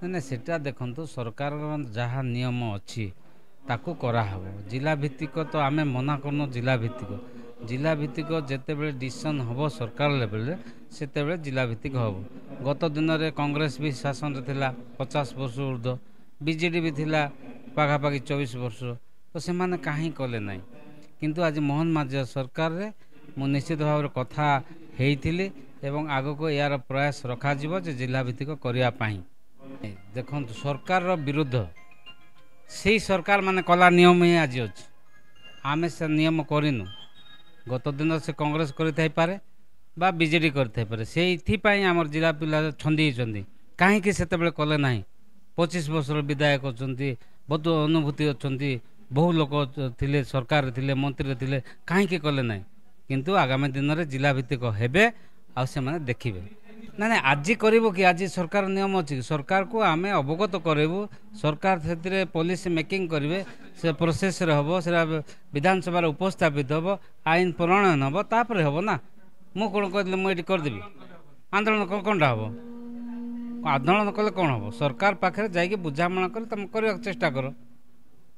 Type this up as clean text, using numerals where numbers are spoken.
ना सेटा देखंतु सरकार जहाँ नियम अच्छी ताकू कराहब जिला भित्तिक तो आमे मना करनो जिला भित्तिक जेते बेले डिसीजन हम सरकार लेवल सेते बेले जिला भित्तिक हम गत दिन में कांग्रेस भी शासन रे थिला 50 वर्ष ऊर्ध्व बीजेडी भी थिला पाखापाखि 24 वर्ष तो से माने कहीं कले ना किंतु आज मोहन माझी सरकार रे मु निश्चित भाव कथा हेइथिली एवं आगो को यार प्रयास रखा जिवो जे जिला भित्तिक करिया पाई देखो सरकार विरुद्ध से सरकार माने कला नियम ही आज अच्छे आमे से नियम करिनु गत दिन से कांग्रेस करि पारे बा बीजेडी करि पारे से आमर जिला पिला छंदी कहीं से कले ना 25 वर्ष विधायक अच्छा बहुत अनुभूति अच्छा बहु लोक थिले सरकार थिले मंत्री थिले कहीं कले ना किंतु आगामी दिन में जिला भित्तिक हेबे आ से माने देखिबे ना ना आज करिवो कि आज सरकार नियम अच्छी सरकार को आमे अवगत करेबू सरकार से पॉलिसी मेकिंग करेंगे से प्रोसेस हम से विधानसभा उपस्थापित हम आईन प्रणयन हम तापर हम ना मु कौन कहली मुझे करदेवी आंदोलन कौनटा हम आंदोलन कले कौन हम सरकार पाखे जाकि बुझामणा कर तुम करने चेष्टा कर